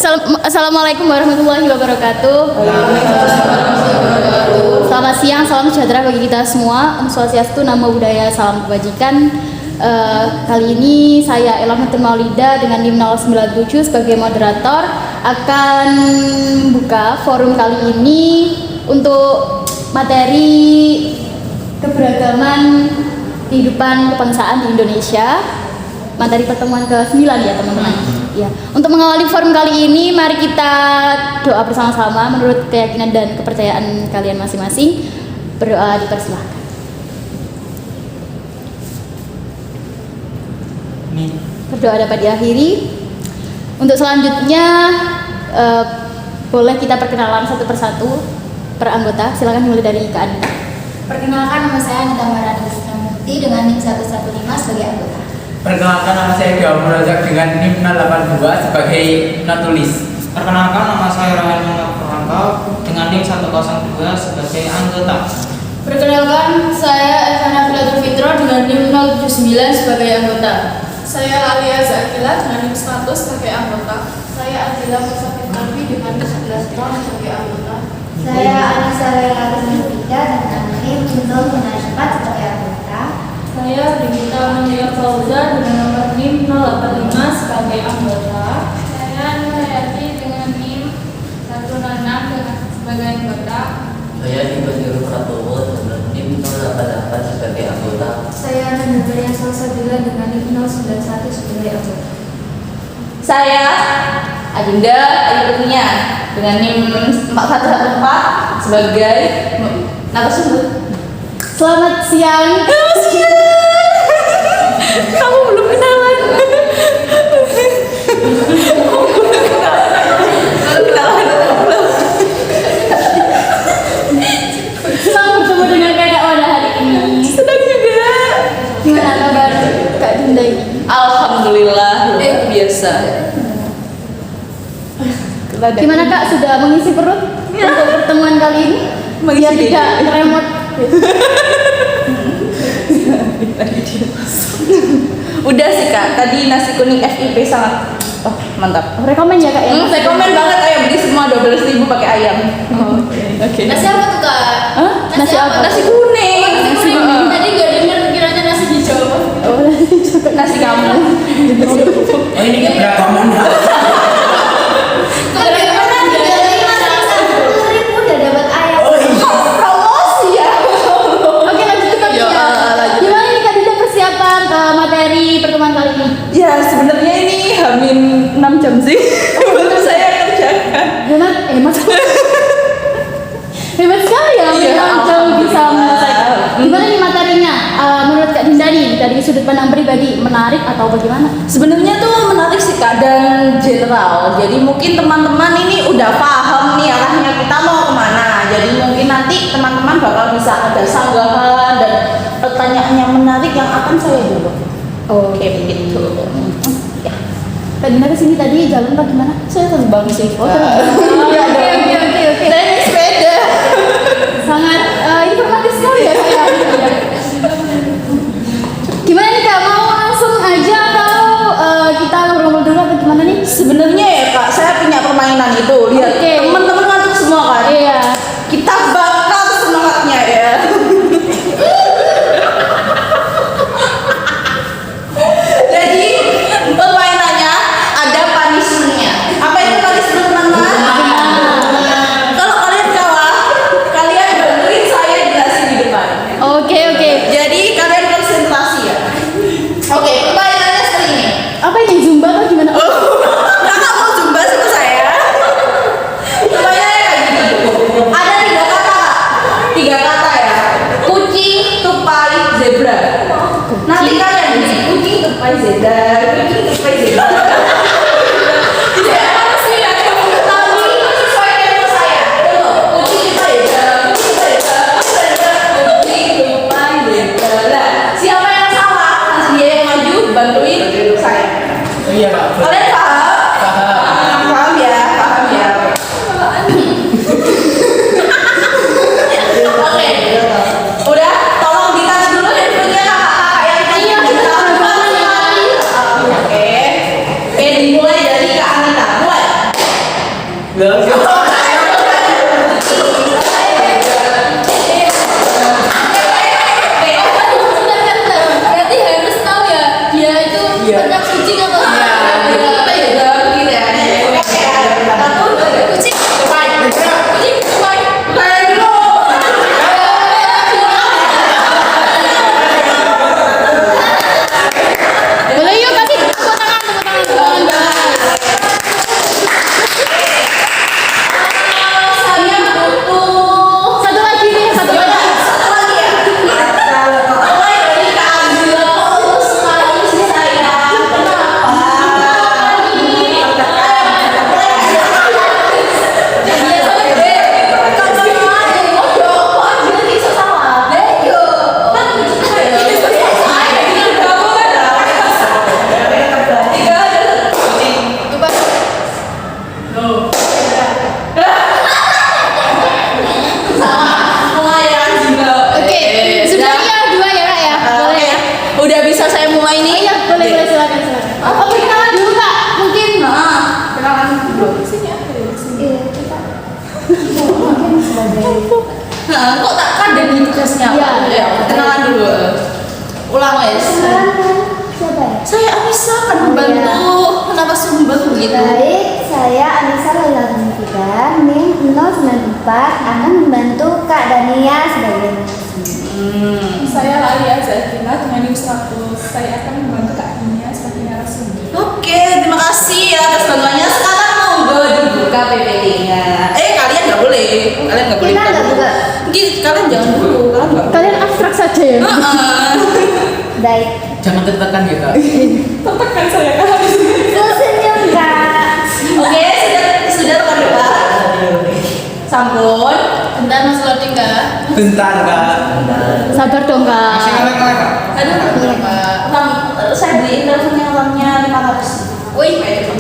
Assalamualaikum warahmatullahi wabarakatuh. Selamat siang, salam sejahtera bagi kita semua. Om Swastiastu, Namo Buddhaya, salam kebajikan. Kali ini saya Elhamatul Maulida dengan NIM 097 sebagai moderator akan buka forum kali ini untuk materi keberagaman kehidupan kebangsaan di Indonesia. Materi pertemuan ke-9 ya teman-teman. Ya. Untuk mengawali forum kali ini, mari kita doa bersama-sama menurut keyakinan dan kepercayaan kalian masing-masing. Berdoa dipersilahkan. Berdoa dapat diakhiri. Untuk selanjutnya boleh kita perkenalan satu persatu per anggota. Silakan mulai dari Kak Anita. Perkenalkan, nama saya Anita Marani Mukti dengan NIM 115 sebagai anggota. Perkenalkan, nama saya Dewa Razak dengan NIM 082 sebagai penulis. Perkenalkan, nama saya Rahman Muhammad dengan NIM 102 sebagai anggota. Perkenalkan, saya Evana Filatul Fitro dengan NIM 079 sebagai anggota. Saya Alia Zakila dengan NIM 100 sebagai anggota. Saya Adila Musafir Nabi dengan NIM 11 sebagai anggota. Saya Anissa Laila Nurida dengan NIM 004 sebagai anggota. Saya Brigita Amelia Fauza dengan nomor NIM 085 sebagai anggota. Saya Nurhayati dengan NIM 166 sebagai anggota. Saya Dibasirul Pratowo dengan NIM 088 sebagai anggota. Saya Nandria Salsabila dengan NIM 091 sebagai anggota. Saya Adinda Ayunia dengan NIM 4114 sebagai narasumber. Selamat siang. Kamu belum kenalan. Senang bertemu dengan kakak pada hari ini. Sedang juga. Gimana kabar Kak Dinda ini? Alhamdulillah luar biasa. Gimana Kak, sudah mengisi perut untuk pertemuan kali ini? Biar tidak ngeremot. Udah sih Kak, tadi nasi kuning FIP sangat mantap. Rekomen ya Kak ya? Rekomen banget, ayo beli semua 12.000 pakai ayam. Oke. Nasi apa tuh Kak? Hah? Nasi apa? Nasi kuning. Nasi kuning. Tadi gak dengar kiranya nasi hijau. Oh, Nasi kamu. Oh, ini keberagaman. Udah dapat ayam. Promosi ya. Oke, lanjut ke topik ya. Gimana nih Kak Dinda persiapan materi pertemuan kali ini? Ya sebenarnya ini hamin 6 jam sih. Baru saya kerjakan. Hebat sekali ya, jauh bisa menyelesaikan. Gimana nih materinya? Menurut Kak Dinda nih, dari sudut pandang pribadi, menarik atau bagaimana? Sebenarnya tuh menarik sih Kak dan general. Jadi mungkin teman-teman ini udah paham nih arahnya kita mau kemana. Jadi mungkin nanti teman-teman bakal bisa ada sanggahan dan pertanyaan yang menarik yang akan saya jawab. Oke begitu. Ya. Kak Dinda kesini tadi jalan apa gimana? Saya terbang sih. Oh, terbang. Oke. Saya naik sepeda. Sangat informatif sekali ya saya. Gimana nih Kak, mau langsung aja atau kita ngobrol dulu atau gimana nih? Sebenarnya ya Kak, saya punya permainan itu. Lihat Oke. teman-teman ngantuk semua kan? Iya. Kita bakar semangatnya ya. Jadi permainannya ada punishment-nya. Apa itu punishment teman-teman? Kalau kalian kalah, kalian bantuin saya jelasin di depan. Oke. Jadi kalian konsentrasi ya. Oke, permainannya seperti ini. Apa ini Zumba atau gimana? Kakak mau zumba sama saya? Berarti harus tahu ya, dia itu Iya. banyak suci atau Iya. Kita juga begini ya. Satu, dua, kucing. Kucing, Lego. boleh yuk kasih tepuk tangan. Saya butuh Satu lagi nih, satu lagi. satu lagi ya. Mulai dari Kak Agila, terus manis saya. Kenapa? Oke, sudah ya dua ya kak ya, boleh ya. Udah bisa saya mulai nih? Iya, boleh boleh silakan silakan. Oh, perkenalan dulu kak, mungkin. Kenalan dulu. Iya, kita Kok tak ada di tugasnya? Iya. Ya, kenalan dulu. Ulang wes. siapa ya? Saya Anissa akan membantu. Kenapa sumbang begitu? Baik, saya Anissa Laila Tumfida, NIM 094 akan membantu Kak Dania sebagai Saya Alia Zakina dengan NIM 100. Saya akan membantu Kak Dinia sebagai narasumber. Oke, terima kasih ya atas bantuannya. Sekarang monggo dibuka PPT-nya. Kalian nggak boleh. Kalian nggak boleh. Kita nggak buka. Mungkin kalian jangan dulu. Kalian nggak boleh. Kalian abstrak saja ya. Baik. Jangan tertekan ya kak. Tertekan saya Kak. Senyum Kak. Oke, sudah rekan-rekan. Sampun. Bentar Mas Lodi enggak? Bentar kak. Sabar dong kak. Masih ngelek-ngelek kak. Aduh, saya beliin teleponnya uangnya 500. Wih,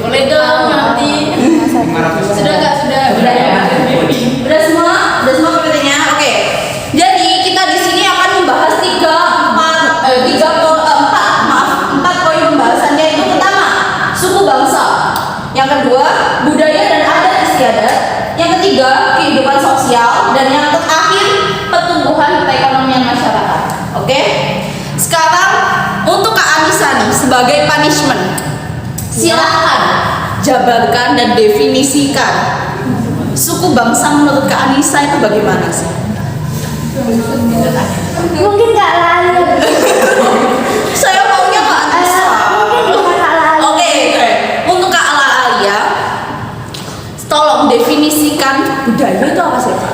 boleh dong nanti. 500. Sudah kak, sudah. Udah ya? Udah semua? Udah semua PPT-nya? Oke. Jadi kita di sini akan membahas 4 poin pembahasannya. Itu pertama, suku bangsa. Yang kedua, budaya dan adat istiadat. Yang ketiga, kehidupan sosial. Dan yang terakhir, pertumbuhan perekonomian masyarakat. Oke? Sekarang untuk Kak Anissa nih sebagai punishment. Silakan jabarkan dan definisikan suku bangsa menurut Kak Anissa itu bagaimana sih? Mungkin Kak Lali. Saya maunya Kak Anissa. Mungkin Kak Lali. Oke, untuk Kak Alia, tolong definisikan budaya itu apa sih Kak?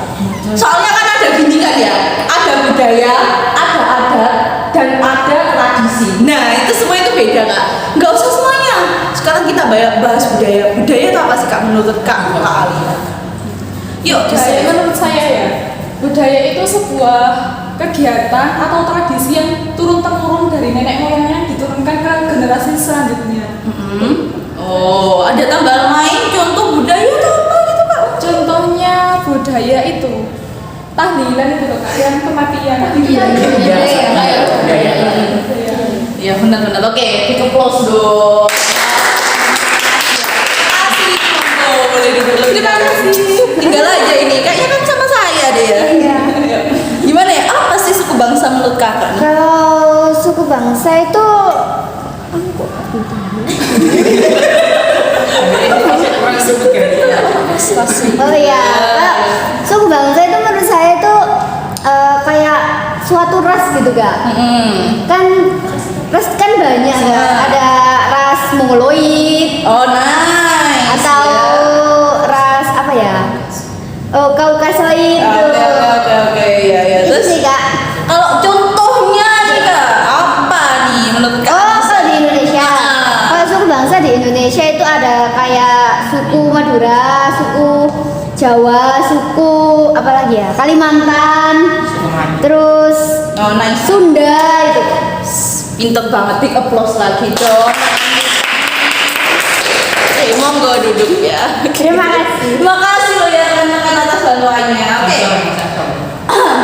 Soalnya kan ada gini kan ya, ada budaya, ada adat, dan ada tradisi. Nah itu semua itu beda Kak. Nggak usah semuanya. Sekarang kita bahas budaya. Budaya itu apa sih Kak menurut Kak Alia? Yuk, Budaya menurut saya ya, budaya itu sebuah kegiatan atau tradisi yang turun temurun dari nenek moyangnya diturunkan ke generasi selanjutnya. Oh, ada tambahan lain contoh budaya itu apa gitu Kak? Contohnya budaya itu tahlilan itu loh Kak, yang kematian. Iya. Iya benar-benar. Oke, dikeplos dong. Boleh duduk. Terima kasih. Tinggal aja ini, kayaknya kan sama saya deh ya. Iya. Gimana ya? Apa sih suku bangsa menurut kakak? Kalau suku bangsa itu oh iya, suku bangsa itu menurut saya itu kayak suatu ras gitu Kak. Kan ras kan banyak Kak. Ada ras Mongoloid Oh nice. atau ras apa ya? Oh Kaukasoid tuh. Oke ya. Itu Terus sih Kak. kalau contohnya nih Kak, apa nih menurut Oh, kakak? kalau di Indonesia. Kalau suku bangsa di Indonesia itu ada kayak suku Madura, suku Jawa, suku apa lagi ya? Kalimantan. Terus Oh nice. Sunda itu. Pinter banget, big applause lagi dong. Monggo duduk ya. Terima kasih. Terima kasih loh ya rekan-rekan atas bantuannya. Oke.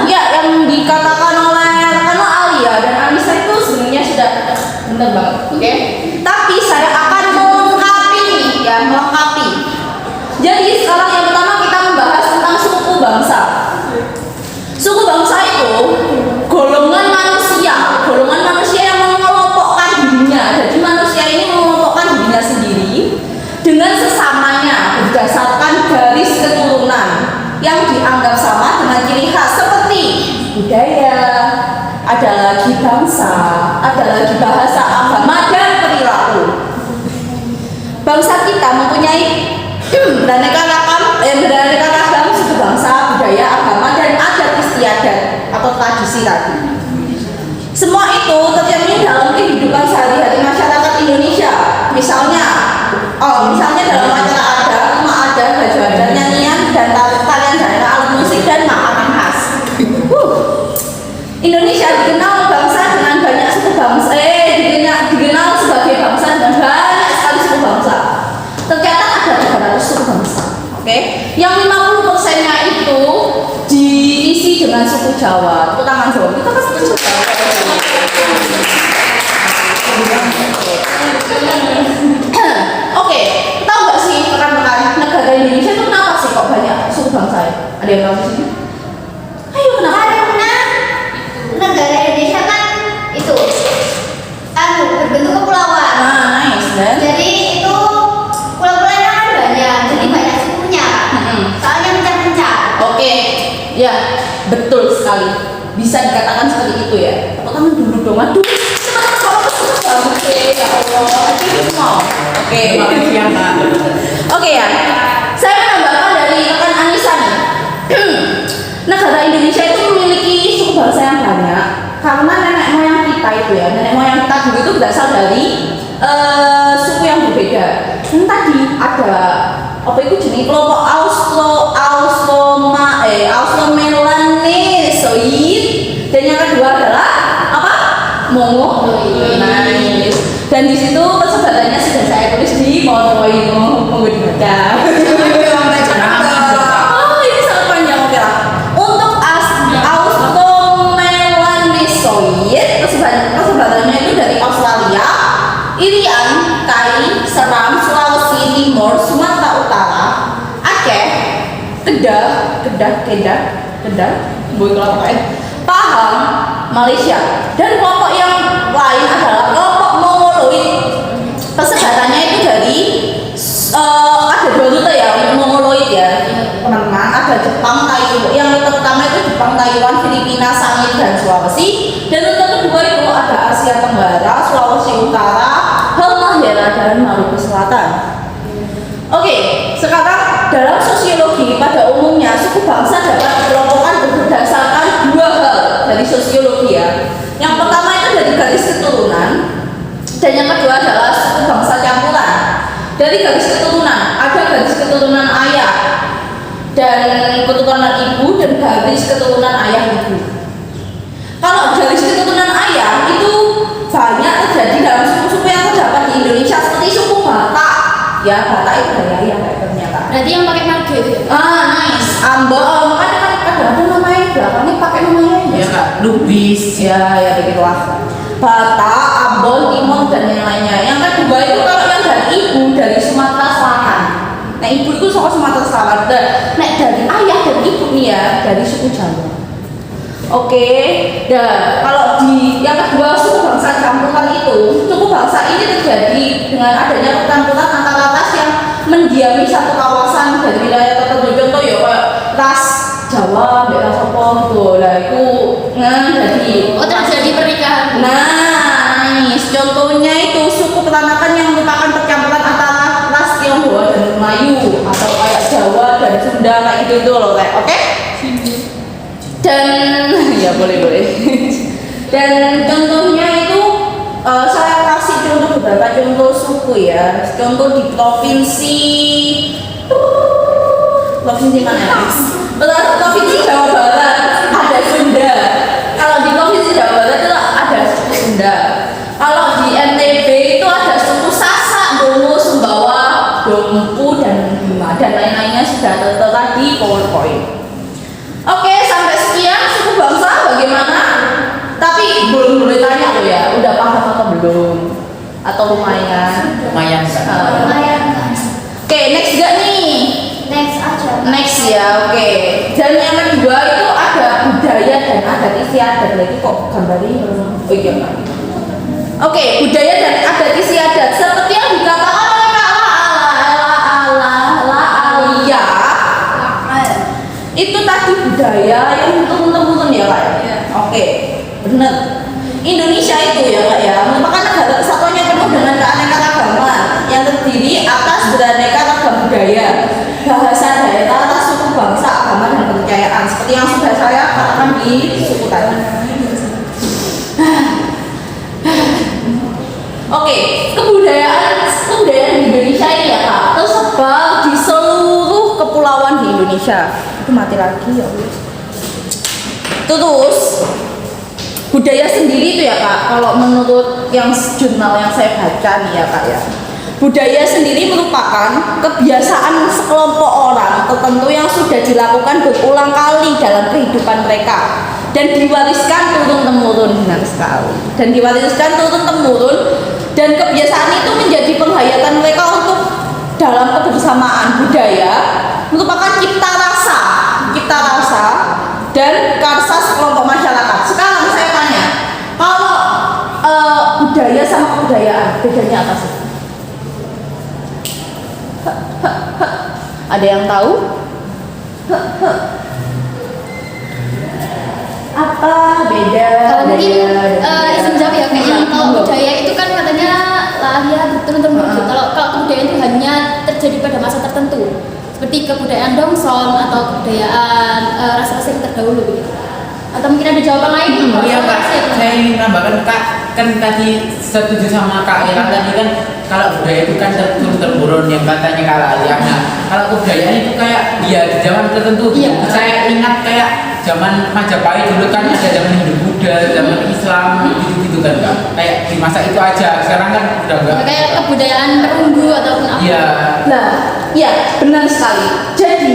Ya, yang dikatakan oleh rekan Alia dan Anissa itu sebenarnya sudah benar banget. Oke. Tapi saya akan melengkapi nih ya, melengkapi. Jadi sekarang Oke, yang 50%-nya itu diisi dengan suku Jawa. Tepuk tangan Jawa. Kita kan suku Jawa. Oke, tahu nggak sih rekan-rekan negara Indonesia itu kenapa sih kok banyak suku bangsa? Ada yang tahu di sini? Ayo kenapa? Karena negara Indonesia kan itu berbentuk kepulauan. Nah, nice dan. Jadi itu pulau-pulaunya kan banyak, jadi banyak sukunya. Soalnya pecah-pecah. Oke, ya betul sekali. Bisa dikatakan seperti itu ya. Tepuk tangan dulu dong. Aduh, oke, ya Allah. Aduh, mau. Oke. Terima kasih ya, Kak. Oke ya. Saya menambahkan dari rekan Anissa nih. Negara Indonesia itu memiliki suku bangsa yang banyak karena nenek moyang kita itu ya, nenek moyang kita dulu itu berasal dari suku yang berbeda. Yang tadi ada apa itu jenis kelompok Austromelanesoid dan yang kedua adalah apa? Mongoloid. Nice. Dan di situ persebarannya sudah saya tulis di PowerPoint, mau dibaca. Oh, ini sangat panjang, oke lah. Untuk Austromelanesoid persebarannya itu dari Australia, Irian, Kai, Seram, Sulawesi Timur, Sumatera Utara, Aceh, Kedah, Pahang, Malaysia, dan kelompok yang lain adalah kelompok Mongoloid. Persebarannya itu dari ada 2 rute ya Mongoloid ya teman-teman. Ada Jepang, Taiwan. Yang rute pertama itu Jepang, Taiwan, Filipina, Sangir, dan Sulawesi. Dan rute kedua itu ada Asia Tenggara, Sulawesi Utara, Halmahera, dan Maluku Selatan. Oke, sekarang dalam sosiologi pada umumnya suku bangsa dapat dikelompokkan berdasarkan 2 hal dari sosiologi ya. Yang pertama itu dari garis keturunan dan yang kedua adalah suku bangsa campuran. Dari garis keturunan ada garis keturunan ayah dan keturunan ibu dan garis keturunan ayah ibu. Kalau garis keturunan ayah itu banyak terjadi dalam suku-suku yang terdapat di Indonesia seperti suku Batak. Ya, Batak itu dari ayah kayak ternyata. Berarti yang pakai marga itu ya? Nice. Ambon, makanya kan kadang-kadang namanya belakangnya pakai namanya Ya, Kak. Lubis. ya begitulah. Batak, Ambon, Timur dan yang lainnya. Yang kedua itu kalau yang dari ibu dari Sumatera Selatan. Nah, ibu itu soal Sumatera Selatan. Dan nek dari ayah dan ibu nih ya dari suku Jawa. Oke, dan kalau di yang kedua suku bangsa campuran itu, suku bangsa ini terjadi dengan adanya percampuran antara ras yang mendiami satu kawasan dari wilayah tertentu. Contoh ya kayak ras Jawa, ras apa gitu. Lah itu jadi terjadi pernikahan. nice. Contohnya itu suku Peranakan yang merupakan percampuran antara ras Tionghoa dan Melayu atau kayak Jawa dan Sunda kayak gitu loh, oke? Dan ya boleh dan contohnya itu saya kasih contoh beberapa contoh suku ya. Contoh di provinsi mana? Provinsi Jawa Barat ada Sunda. Kalau di provinsi Jawa Barat itu ada suku Sunda. Kalau di NTB itu ada suku Sasak, Dongo, Sumbawa, Dompu dan Bima dan lain-lainnya sudah tertera di PowerPoint. Oke, sampai sekian suku bangsa bagaimana? Tapi belum boleh tanya loh ya, udah paham atau belum? Atau lumayan? Lumayan, Kak. Lumayan kan. Oke, next gak nih? Next aja. Next ya, oke. Dan yang kedua itu ada budaya dan adat istiadat. Lagi kok gambarnya oh iya Pak. Oke, budaya dan adat istiadat seperti yang dikatakan oleh Kak Alia. Itu tadi budaya yang turun-temurun ya Kak. Oke, benar. Indonesia itu ya Kak ya, merupakan negara kesatuan yang penuh dengan keanekaragaman yang terdiri atas beraneka ragam budaya, bahasa daerah, ras, suku, bangsa, agama dan kepercayaan seperti yang sudah saya katakan di suku tadi. Oke, kebudayaan di Indonesia ini ya Kak tersebar di seluruh kepulauan di Indonesia. Itu mati lagi ya. Terus budaya sendiri itu ya Kak, kalau menurut yang jurnal yang saya baca nih ya Kak ya, budaya sendiri merupakan kebiasaan sekelompok orang tertentu yang sudah dilakukan berulang kali dalam kehidupan mereka dan diwariskan turun-temurun. Benar sekali. Dan diwariskan turun-temurun, dan kebiasaan itu menjadi penghayatan mereka untuk dalam kebersamaan budaya, merupakan cipta rasa dan karsa sekelompok masyarakat. Sekarang saya tanya, kalau budaya sama kebudayaan bedanya apa sih? Ada yang tahu? Apa beda? Mungkin izin jawab ya, kayaknya kalau budaya itu kan katanya lahir turun-temurun. Kalau kebudayaan itu hanya terjadi pada masa tertentu, seperti kebudayaan Dongson atau kebudayaan ras-ras yang terdahulu begitu. Atau mungkin ada jawaban lain? Iya Kak, saya ingin menambahkan Kak, kan tadi setuju sama Kak Ira tadi kan, kalau budaya itu kan turun-temurun yang katanya kalau ayahnya. Kalau kebudayaan itu kayak ya di zaman tertentu. Iya. Saya ingat kayak zaman Majapahit dulu kan ada zaman Hindu Buddha, zaman Islam gitu-gitu kan Kak. Kayak di masa itu aja. Sekarang kan udah enggak. Kayak kebudayaan perunggu ataupun apa? Iya. Nah, ya benar sekali. Jadi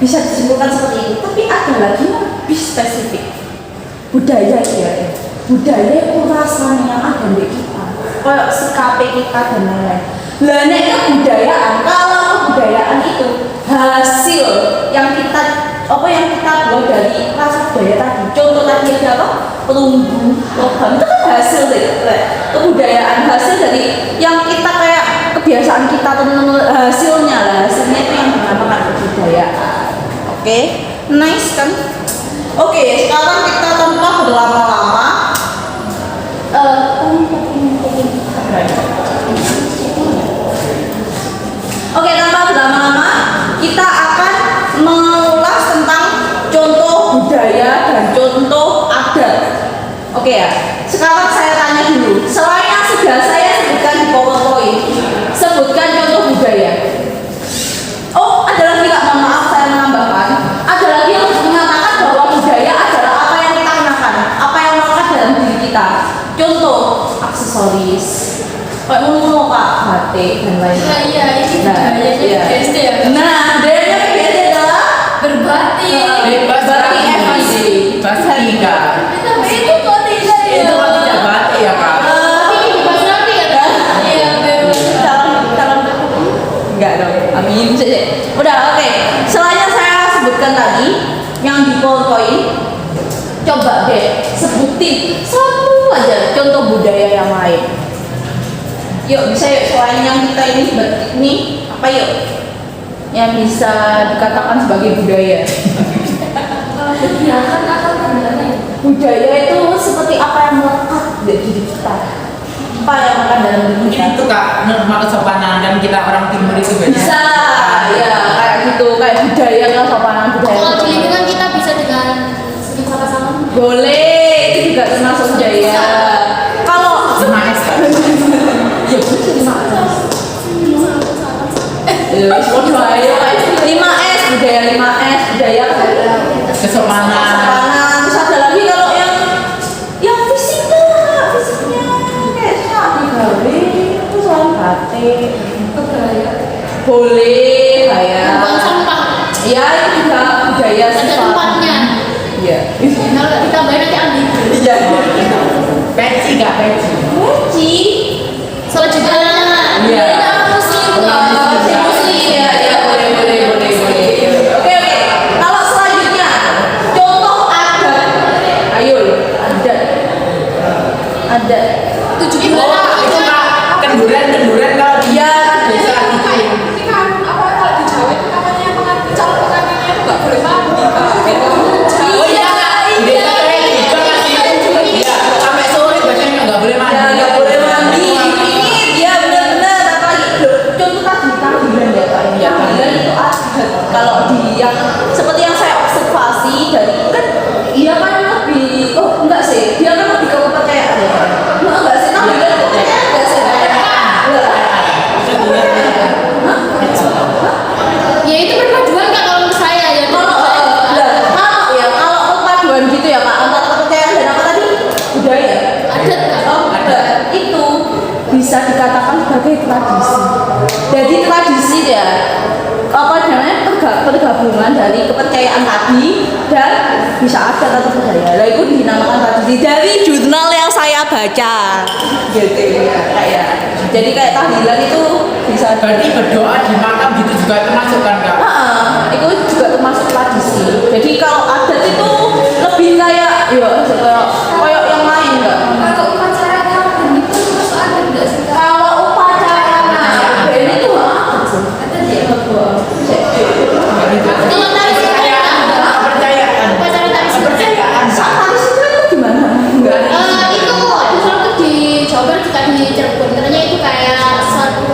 bisa disimpulkan seperti itu. Tapi ada lagi yang lebih spesifik. Budaya ya. Budaya itu rasanya yang ada di kita. Kayak sikape kita dan lain-lain. Lah nek kebudayaan, kalau kebudayaan itu hasil yang kita buat dari rasa budaya tadi. Contoh tadi ada apa? Perunggu, logam, itu kan hasil dari kebudayaan, hasil dari yang kita kayak kebiasaan kita hasilnya itu yang dinamakan kebudayaan. Oke, nice kan? Oke, sekarang kita tanpa berlama-lama Oke, tanpa berlama-lama kita akan mengulas tentang contoh budaya dan contoh adat. Oke ya. Sekarang saya tanya dulu, selain yang sudah saya sebutkan di PowerPoint, sebutkan contoh budaya. Oh, ada lagi nggak? Mohon maaf, saya menambahkan. Ada lagi yang mengatakan bahwa budaya adalah apa yang kita kenakan, apa yang melekat dalam diri kita. Contoh aksesoris, kayak ngono Pak, batik dan lain-lain. Iya, ini budayanya iya. BSD ya. Nah, budayanya BSD adalah Berbatik. batik FID. Pasti Kak. Tapi itu kok tidak ya? Itu kan tidak batik ya Kak. Iya, baru. Dalam enggak dong. Amin. Udah, oke. Selain yang saya sebutkan tadi yang di PowerPoint, coba deh sebutin satu aja contoh budaya yang lain. Yuk, bisa yuk, selain yang kita ini batik nih, apa yuk yang bisa dikatakan sebagai budaya? Kegiatan atau kegiatan? Budaya itu seperti apa yang melekat di diri kita, apa yang melekat dalam diri Mungkin kita. itu Kak, norma kesopanan dan kita orang timur itu banyak. Bisa, ya kayak gitu, kayak budaya kesopanan budaya. Kalau di lingkungan kita bisa dengan segi sama-sama. Boleh, itu juga termasuk budaya. Kalau Semangat Kak. ya betul 5S budaya 5S budaya Kesopanan. kesopanan. Terus ada lagi kalau yang fisiknya kayak digawe itu soal batik Kebaya. boleh kayak Buang sampah. ya itu juga budaya Ada sifat. tempatnya. Iya. Kalau ditambahin nanti ambil. Iya. Peci Kak, peci. Kunci. Sholat juga. Iya. Muslim Muslim ya, boleh. Oke. Kalau selanjutnya contoh adat. Ayo, adat. 7 Oh, itu Kak, kenduran kalau di Iya, desa itu. Ini kan apa kalau di Jawa itu katanya calon pengantinnya itu nggak boleh mandi Kak. Oh iya Kak, di desa saya juga masih. Iya, sampai sore biasanya nggak boleh mandi. Ya, gabungan dari kepercayaan tadi dan bisa adat atau budaya. Lah itu dinamakan tradisi dari jurnal yang saya baca. Gitu ya, kayak. Jadi kayak tahlilan itu bisa Berarti berdoa di makam gitu juga termasuk kan Kak? itu juga termasuk tradisi. Jadi kalau adat itu lebih kayak ya kayak yang lain enggak? Kalau upacara kampung itu termasuk adat nggak sih Kak? Kalau upacara band itu apa sih? Adat ya? Kalau tari Kepercayaan. upacara tari Kepercayaan. Tari itu gimana? Enggak. itu kalau di Jawa Barat juga di Cirebon katanya itu kayak suatu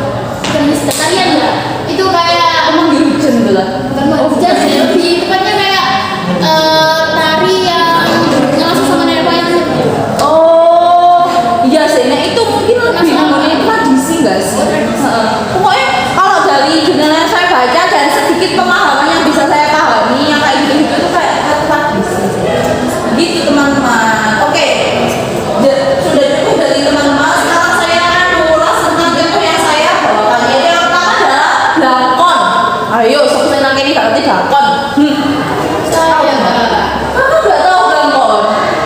jenis tarian ya. Itu kayak Emang dirujen gitu lah. bukan mujizat sih, lebih tepatnya kayak tari yang langsung sama nenek moyang gitu. Oh, iya sih. Nah itu mungkin lebih namanya tradisi nggak sih? Pokoknya kalau dari jurnal yang saya baca dan sedikit pemahaman yang bisa saya pahami yang kayak gitu-gitu itu kayak tradisi. Gitu teman-teman. Oke, sudah cukup dari teman-teman. Sekarang saya akan mengulas tentang ilmu yang saya bawakan. Yaitu yang pertama adalah dakon. Ayo, sebutkan nang ini berarti dakon. Saya nggak. Kamu nggak tahu dakon?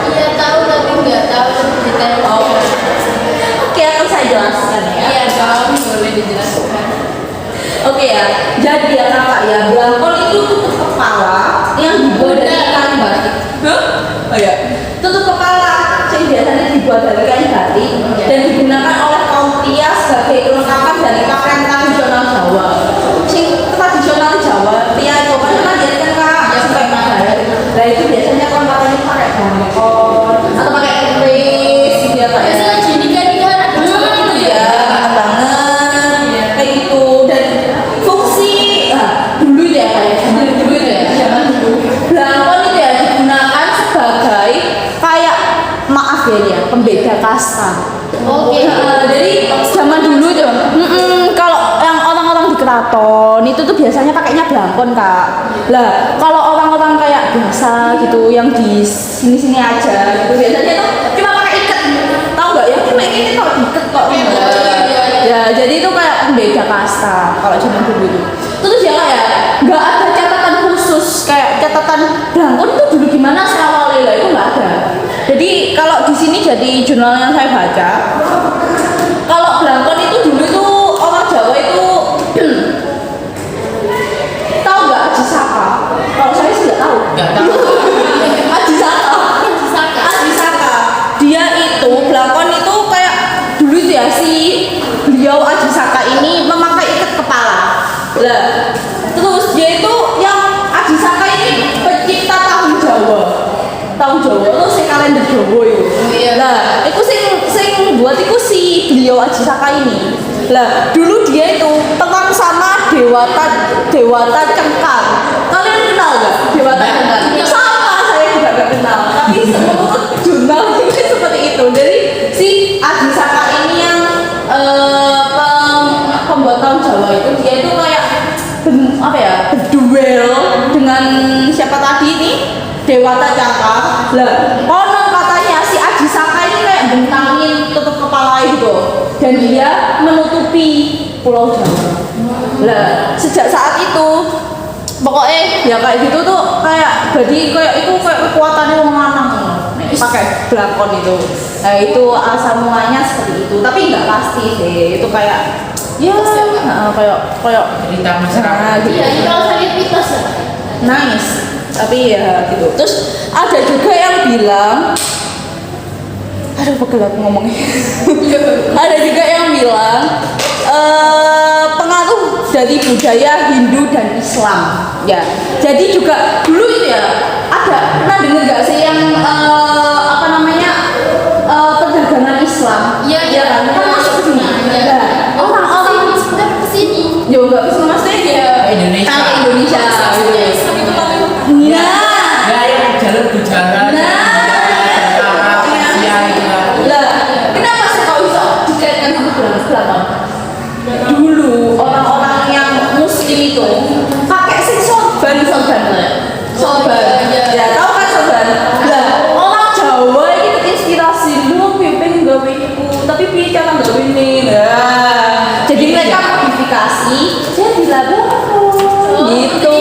Iya tahu tapi nggak tahu lebih detail. Oh. Oke, akan saya jelaskan ya. Iya dong, boleh dijelaskan. Oke ya, jadi ya kakak ya, belangkon itu tutup kepala yang dibuat dari kain batik. Hah? Oh ya, tutup kepala yang biasanya dibuat dari kain batik dan digunakan oleh kaum pria sebagai kelengkapan dari pakaian tradisional Jawa. Sing tradisional Jawa, pria itu kan dia kan kak, ya sampai mana? Nah itu biasanya kan pakainya pakai belangkon atau pakai keris, gitu ya kak. Biasanya jadi kan ada Iya, bener banget. Kayak gitu dan fungsi dulu ya kayak dulu ya zaman dulu. Belangkon itu ya digunakan sebagai kayak maaf ya pembeda kasta. Oke. Jadi zaman dulu tuh, kalau yang orang-orang di keraton itu tuh biasanya pakainya belangkon kak. Lah kalau orang-orang kayak biasa gitu yang di sini-sini aja gitu biasanya tuh cuma pakai ikat. Tahu nggak ya? Cuma ini kalau diikat kok. Ya jadi itu kayak pembeda kasta kalau zaman dulu itu. Terus ya kayak nggak ada catatan khusus kayak catatan belangkon itu dulu gimana sih awalnya lah itu nggak ada. Jadi kalau di sini jadi jurnal yang saya baca, kalau belangkon itu dulu itu orang Jawa itu tahu nggak Aji Saka? Kalau saya sih nggak tahu. Nggak tahu. Aji Saka. Aji Saka. Dia itu belangkon itu kayak dulu itu ya si beliau Aji Saka ini memakai ikat kepala. Lah, terus dia itu yang Aji Saka ini pencipta tahun Jawa. Tahun Jawa itu si kalender Jawa itu. Lah, itu sing buat itu si beliau Aji Saka ini. Lah, dulu dia itu teman sama Dewata Cengkar. Kalian kenal nggak Dewata Cengkar? Sama, saya juga nggak kenal. Tapi menurut jurnal ini seperti itu. Jadi si Aji Saka ini yang pembuat tahun Jawa itu dia itu kayak berduel dengan siapa tadi ini Dewata Cengkar. Lah, konon katanya si Aji Saka ini kayak bentangin tutup kepala gitu dan dia menutupi Pulau Jawa. Lah, sejak saat itu pokoknya ya kayak gitu tuh kayak jadi kayak itu kayak kekuatannya wong lanang pakai belangkon itu. Nah, itu asal mulanya seperti itu, tapi nggak pasti sih. Itu kayak ya kayak Cerita masyarakat. gitu. Iya, ini kalau saya lihat mitos ya. Nice. Tapi ya gitu. Terus ada juga yang bilang aduh pegel aku ngomongnya. Ada juga yang bilang pengaruh dari budaya Hindu dan Islam ya. Jadi juga dulu itu ya ada pernah dengar nggak sih yang perdagangan Islam? Iya, iya. kan masuk ke sini. Iya. Nah, orang-orang sebenarnya kesini. ya nggak bisa maksudnya ya Indonesia. ke Indonesia. Nah, Ya yang jalur bujaran. lah, kenapa sih kau bisa dikaitkan sama belangkon? Dulu orang-orang yang Muslim itu pakai sing sorban ya tahu kan sorban? Lah, orang Jawa ini terinspirasi lu pengen gawe iku, tapi piye cara gawe ini? Nah, jadi mereka modifikasi jadi belangkon gitu.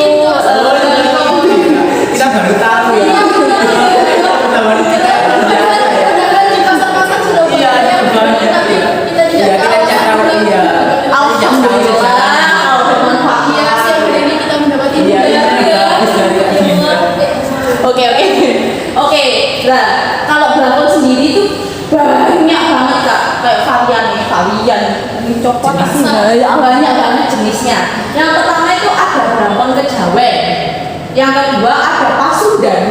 yang kedua ada pasundan,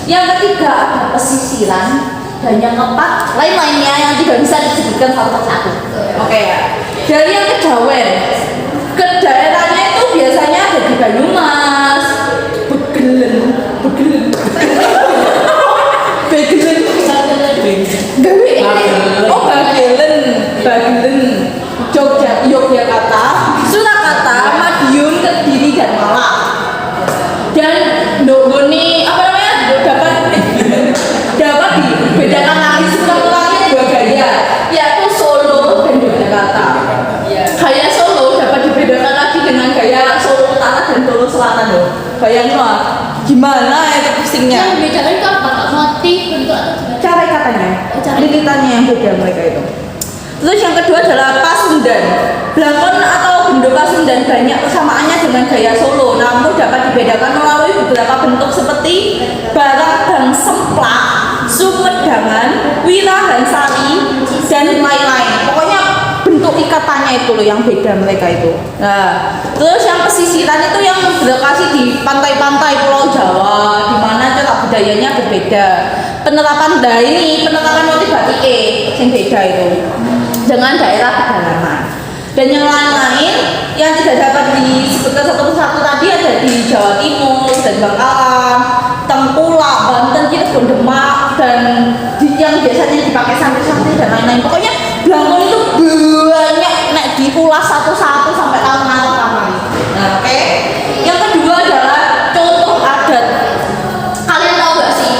yang ketiga ada pesisiran, dan yang keempat lain-lainnya yang tidak bisa disebutkan satu persatu. Oke ya. Dari yang kejawen, ke daerahnya itu biasanya ada di Banyumas, Begelen, Bagelen, Yogyakarta, Surakarta, Madiun, Kediri, dan Malang. Dan Ndogoni apa namanya dapat dibedakan lagi sebenarnya dua gaya, yaitu Solo dan Yogyakarta. Gaya Solo dapat dibedakan lagi dengan gaya Solo Utara dan Solo Selatan loh. Bayangin loh, gimana itu pusingnya? Yang bedakan itu apa? Motif, bentuk atau gimana? Cara ikatannya, lilitannya yang beda mereka itu. Terus yang kedua adalah pasundan. Blangkon atau bentuk pasundan banyak persamaannya dengan gaya Solo, namun dapat dibedakan melalui beberapa bentuk seperti barang semplak, sumedhangan, wirahan sari, dan lain-lain. Pokoknya bentuk ikatannya itu loh yang beda mereka itu. Nah, terus yang pesisiran itu yang berlokasi di pantai-pantai Pulau Jawa, di mana cara budayanya berbeda. Penerapan motif batike yang beda itu dengan daerah pedalaman. Dan yang lain-lain yang tidak dapat disebutkan satu persatu tadi ada di Jawa Timur, dan Bangkalan, Tengkulak, Banten, Cirebon, Demak, dan yang biasanya dipakai santri-santri dan lain-lain. Pokoknya blangkon itu banyak nek diulas satu-satu sampai taman-taman. Nah, oke. Yang kedua adalah contoh adat. Kalian tahu gak sih?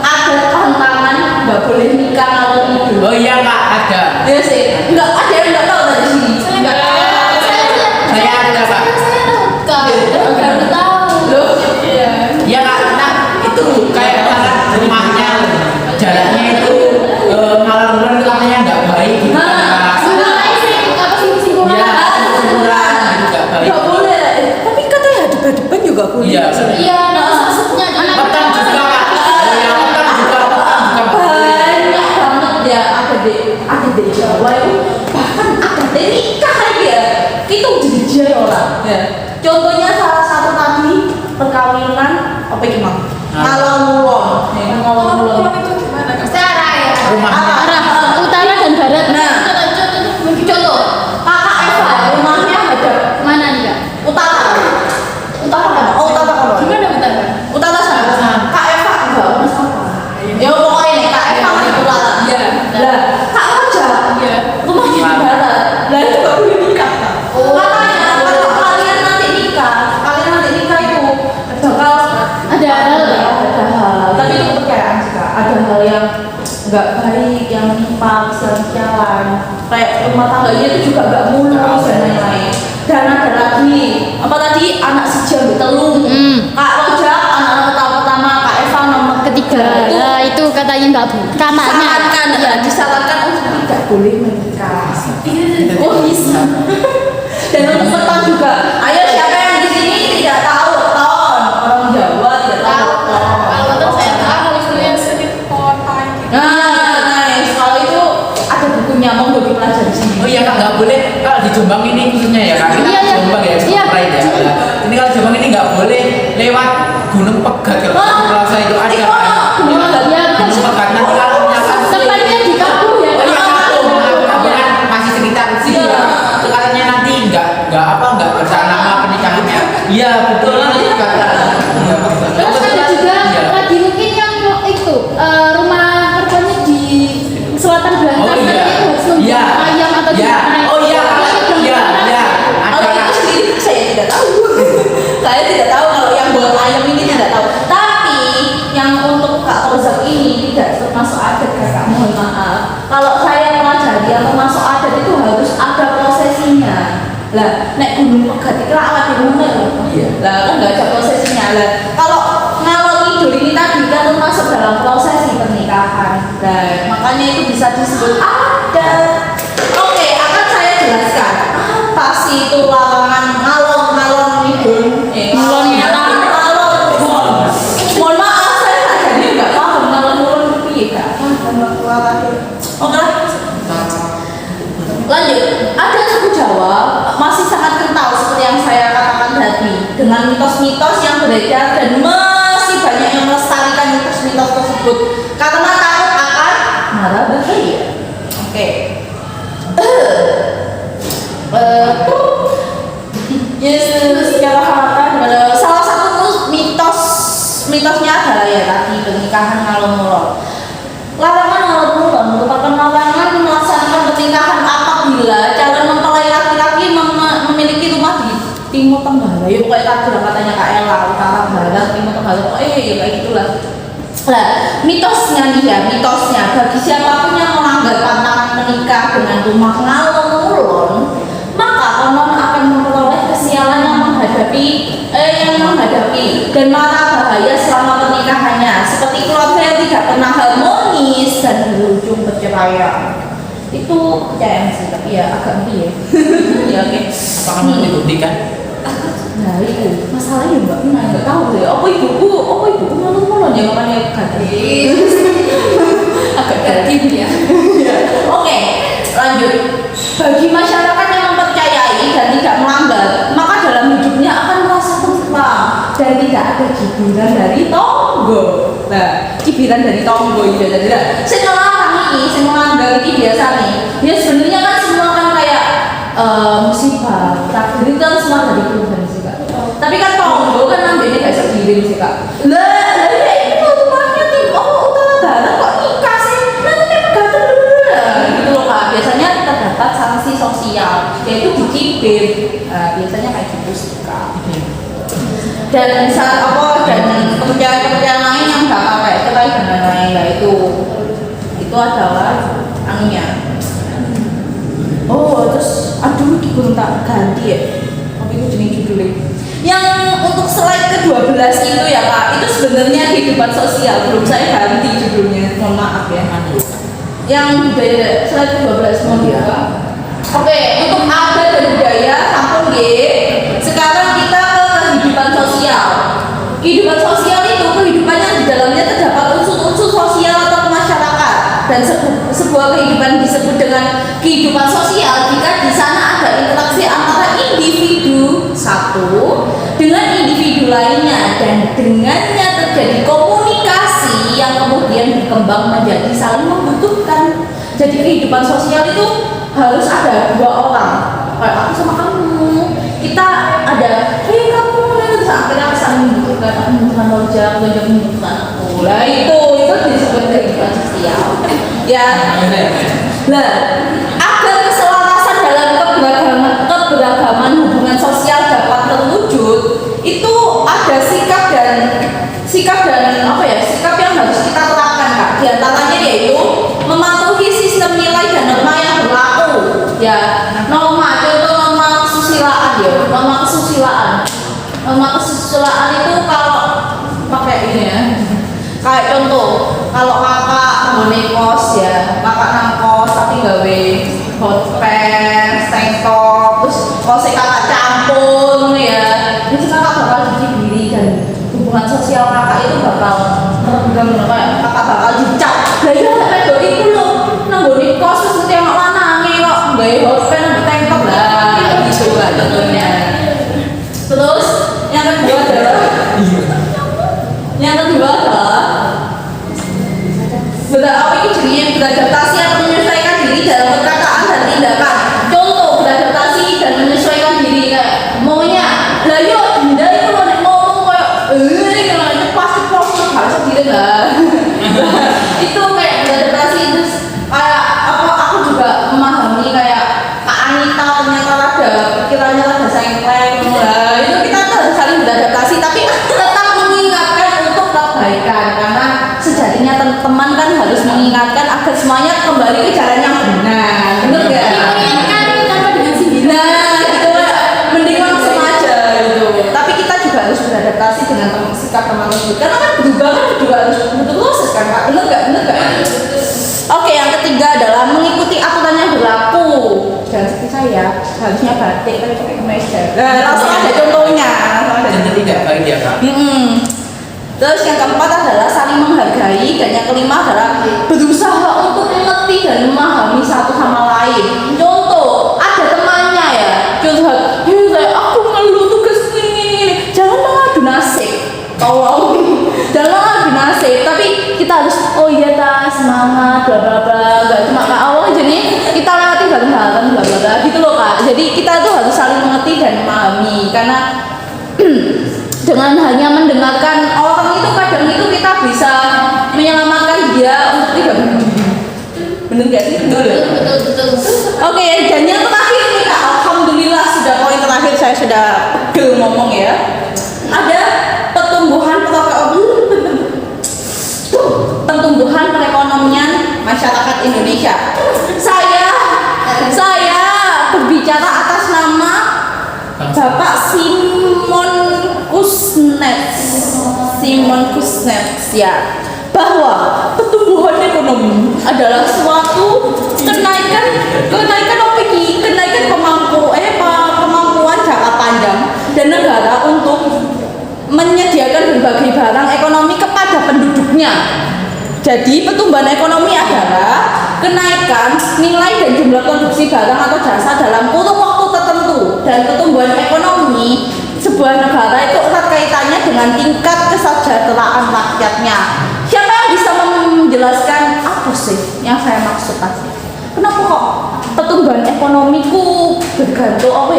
Adat tantangan nggak boleh nikah kalau itu. Oh iya Kak, ada. Iya sih. Enggak ada yang nggak tahu dari sini. Saya ada Kak. Baru tahu. Loh, Iya Kak, nah itu kayak rumahnya, jalannya itu malam-malam itu katanya nggak baik gitu. Iya, kurang gitu nggak baik. nggak boleh. Tapi katanya debat-debat juga boleh. Iya. Iya, maksudnya anak Petang juga Kak. Iya, petang juga Banyak banget ya ada di Jawa itu, bahkan ada nikah ya. Itu jadi orang. Ya. Contohnya salah satu tadi perkawinan apa gimana? Ngalor ngulon. Ngalor ngulon. itu gimana Kak? Secara ya. rumahnya. arah utara dan barat. Nah, contoh kakak Eva rumahnya ada Mana nih Kak? utara. Utara kan? Oh utara kan? Gimana utara? Utara sana. Kak Eva enggak utara sana. Ya pokoknya nih Kak Eva kan utara. Iya. Lah Kak Roja rumahnya di barat. Lah itu nggak boleh nikah Kak. Makanya kalau kalian nanti nikah itu bakal Ada hal ya? ada hal. Tapi itu kepercayaan sih Kak. Ada hal yang nggak baik, yang menimpa siang-siangan. Kayak rumah tangganya itu juga nggak mulus dan lain-lain. Dan ada lagi apa tadi anak si jambu telung. Kak Roja anak pertama, Kak Eva nomor Ketiga. itu Nah, itu katanya nggak boleh. disarankan ya, disarankan untuk tidak boleh menikah. Oh bisa. Dan untuk petang juga. Ayo siapa yang di sini tidak tahu weton? Orang Jawa tidak tahu weton. Kalau betul saya tahu harus lihat sedikit potongan gitu. Nah, nice. Kalau itu ada bukunya mau bagi pelajar di sini. Oh iya Kak, nggak boleh kalau di Jombang ini khususnya ya Kak. Kita Iya, iya. Jombang ya, Iya. Pride ya. Ini kalau Jombang ini nggak boleh lewat Gunung Pegat kalau Oh, di Pulau itu ada. di mana? Gunung Pegat. Ya, Gunung Pegat nanti kalau misalkan tempatnya di kampung ya. oh iya kampung kan masih sekitar sini Iya. ya. Itu katanya nanti nggak bersama pernikahannya. Iya betul nanti kata. Iya, betul. Terus ada juga Iya. lagi mungkin yang itu rumah mertuanya di selatan belakang. Oh iya. Katanya harus nunggu Iya. ayam atau Iya. gimana. Oh iya. Iya. Iya. Kalau Ada itu sendiri saya tidak tahu. Saya tidak tahu kalau yang buat ayam ini tidak tahu. Tapi yang untuk Kak Rozak ini tidak termasuk adat Kakak, mohon maaf. Kalau saya pelajari yang termasuk adat itu harus ada prosesinya. Lah, nek gunung Pegat itu awak di rumah ya. Iya. Lah kan nggak ada prosesinya. Lah, kalau ngalor ngidul ini tadi kan termasuk dalam prosesi pernikahan. Nah, makanya itu bisa disebut adat. Oke, akan saya jelaskan apa sih itu larangan ngalor ngidul. Ngalor ngidul. Mohon maaf, saya jadi nggak paham ngalor itu piye Kak. Oke lah. Lanjut, ada suku Jawa masih sangat kental seperti yang saya katakan tadi dengan mitos-mitos mitos-mitos yang beredar dan masih banyak yang melestarikan mitos-mitos tersebut karena takut akan marah bahaya. Oke. Salah satu mitosnya adalah ya tadi pernikahan ngalor-ngulor. Larangan ngalor-ngulor merupakan larangan melaksanakan pernikahan apabila calon mempelai laki-laki memiliki rumah di timur tenggara. Ya pokoknya tadi lah katanya Kak Ella, utara barat, timur tenggara. Ya kayak gitulah. Nah, mitosnya bagi siapapun yang melanggar pantangan menikah dengan rumah ngalor-ngulor, maka konon akan memperoleh kesialan yang menghadapi dan mara bahaya selama pernikahannya, seperti keluarga yang tidak pernah harmonis dan berujung perceraian. Itu percayaan sih, tapi ya agak ngeri ya. Ya oke. Apakah mau dibuktikan? Nah itu masalahnya Mbak Mina nggak tahu deh. Apa ibuku malu-malu ya namanya gadis. Agak gadis ya. Oke, lanjut. Bagi masyarakat yang mempercayai dan tidak melanggar, maka dalam hidupnya akan merasa tentram dan tidak ada cibiran dari tonggo. Nah, cibiran dari tonggo itu jadi saya ngelarang ini, saya melanggar ini biasa nih. Ya sebenarnya kan semua kan kayak musibah, takdir itu kan semua dari Tuhan sih Kak. Tapi kan tonggo kan namanya kayak cibiran sih Kak. Lah ini rumahnya di utara barat kok nikah sih? Nanti bergantung dulu gitu loh Kak. Biasanya terdapat sanksi sosial yaitu dicibir. Biasanya kayak gitu sih Kak. Dan kepercayaan lain yang nggak pakai cerai dan lain-lain lah itu adalah anunya. Oh terus aduh dikurung tak ganti ya. Apa itu jenis judulnya? Yang untuk slide ke-12 itu ya Kak, itu sebenarnya kehidupan sosial, belum saya ganti judulnya. Mohon maaf ya. Yang budaya slide ke-12 mohon dibuka. Oke, untuk adat dan budaya sampun G. Sekarang kita ke kehidupan sosial. Kehidupan sosial itu kehidupannya di dalamnya terdapat unsur-unsur sosial atau masyarakat dan sebuah kehidupan disebut dengan kehidupan sosial jika di sana ada interaksi antara individu satu dengan individu lainnya dan dengannya terjadi komunikasi yang kemudian berkembang menjadi saling membutuhkan. Jadi kehidupan sosial itu harus ada dua orang, kayak aku sama kamu, kita ada kamu terus akhirnya saling membutuhkan, aku membutuhkan Roja, Roja membutuhkan aku. Lah itu disebut kehidupan sosial ya. Nah, agar keselarasan dalam keberagaman hubungan sosial dapat terwujud, itu ada sikap yang harus kita terapkan Kak. Di antaranya yaitu mematuhi sistem nilai dan norma yang berlaku. Ya, norma kesusilaan ya, norma kesusilaan itu kalau pakai ini ya. Kayak contoh, kalau kakak ngone kos ya, kakak nang kos tapi gawe hot pants, tank top, terus kosnya kakak campur ya, itu kakak bakal cuci diri dan hubungan sosial kakak itu bakal terganggu, kayak kakak bakal dicap. Lah iya kayak do iku lho, nang ngone kos terus mesti anak lanange kok gawe hot pants, tank top lah, gitu lah contohnya. Terus yang kedua adalah beradaptasi atau menyesuaikan diri dalam perkataan dan tindakan. Contoh beradaptasi dan menyesuaikan diri kayak maunya lah yuk dinda itu ngomong kayak kalau pasti harus diri lah. Itu kayak beradaptasi. Terus kayak aku juga memahami kayak Kak Anita ternyata ada pikirannya ada sengkleng lah. Itu kita harus saling beradaptasi tapi tetap mengingatkan untuk kebaikan karena sejatinya teman kan harus mengingatkan agar semuanya kembali ke jalan yang benar. Benar gak? Mengingatkan tanpa dengan sindiran. Nah, gitu lah. Mending langsung aja gitu. Tapi kita juga harus beradaptasi dengan sikap teman tersebut. Karena kan berubah kan juga harus betul proses kan Kak. Benar gak? Oke, yang ketiga adalah mengikuti aturan yang berlaku. Jangan seperti saya, harusnya batik tapi pakai kemeja. Nah, langsung ada contohnya. Dan tidak baik ya Kak. Terus yang keempat adalah saling menghargai dan yang kelima adalah berusaha untuk mengerti dan memahami satu sama lain. Contoh, ada temannya ya, curhat, aku ngeluh tugas ini. Jangan mengadu tolong dalam binasib, tapi kita harus oh iya ta semangat bla bla bla, nggak cuma kak Allah, jadi kita lewati bareng-bareng bla bla bla gitu loh kak. Jadi kita tuh harus saling mengerti dan memahami, karena dengan hanya mendengarkan orang itu kadang itu kita bisa menyelamatkan dia untuk tidak bunuh diri. Bener gak sih? Betul. Oke, dan yang terakhir nih kak, alhamdulillah sudah poin terakhir saya sudah pegel ngomong ya. Ada pertumbuhan perekonomian masyarakat Indonesia. Saya berbicara atas nama Bapak Simon Kuznets ya, bahwa pertumbuhan ekonomi adalah suatu kenaikan kemampuan jangka panjang dan negara untuk menyediakan berbagai barang ekonomi kepada penduduknya. Jadi pertumbuhan ekonomi adalah kenaikan nilai dan jumlah produksi barang atau jasa dalam kurun waktu tertentu, dan pertumbuhan ekonomi sebuah negara itu erat kaitannya dengan tingkat kesejahteraan rakyatnya. Siapa yang bisa menjelaskan apa sih yang saya maksud tadi? Kenapa kok pertumbuhan ekonomiku bergantung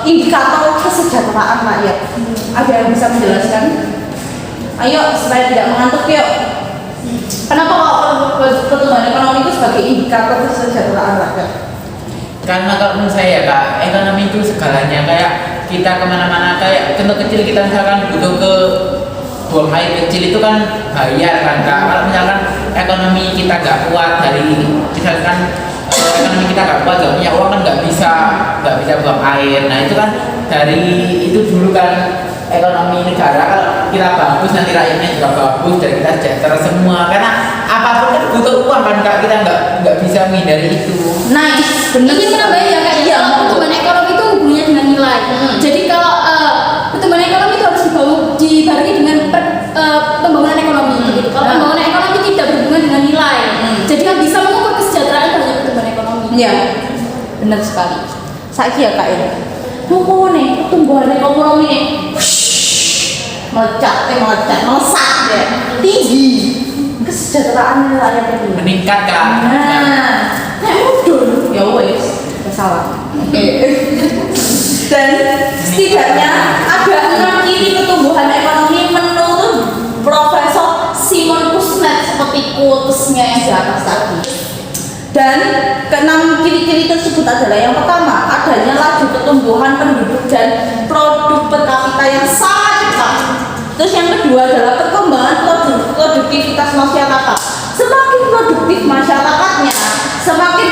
indikator kesejahteraan rakyat? Ada yang bisa menjelaskan? Ayo supaya tidak mengantuk yuk. Kenapa kok pertumbuhan ekonomi itu sebagai indikator kesejahteraan rakyat? Karena kalau menurut saya ya kak, ekonomi itu segalanya. Kayak kita kemana-mana, kayak contoh kecil kita misalkan butuh ke buang air kecil itu kan bayar kan kak. Kalau misalkan ekonomi kita nggak kuat, ekonomi kita nggak kuat, nggak punya uang kan nggak bisa buang air. Nah itu kan dari itu dulu kan ekonomi negara, kalau kita bagus nanti rakyatnya juga bagus dan kita sejahtera semua. Karena apapun kan butuh uang kan kak, kita nggak bisa menghindari itu. Nice, benar. Ingin menambahin ya kak, Iya, kalau pertumbuhan ekonomi itu hubungannya dengan nilai. Jadi kalau pertumbuhan ekonomi itu harus dibarengi dengan pembangunan ekonomi. Gitu. Kalau pembangunan ekonomi tidak berhubungan dengan nilai, jadi yang bisa mengukur kesejahteraan itu hanya pertumbuhan ekonomi. Iya, benar sekali. Saiki ya kak ini. Nunggu nih pertumbuhan ekonomi nih, melesat ya, tinggi. Kesejahteraan rakyat itu Meningkat kak. mudun ya wes, salah. Oke. Dan setidaknya ada 6 ciri pertumbuhan ekonomi menurut Profesor Simon Kuznets seperti quotesnya yang di atas tadi. Dan keenam ciri-ciri tersebut adalah yang pertama, adanya laju pertumbuhan penduduk dan produk per kapita yang sangat cepat. Terus yang kedua adalah perkembangan produktivitas masyarakat. Semakin produktif masyarakatnya, semakin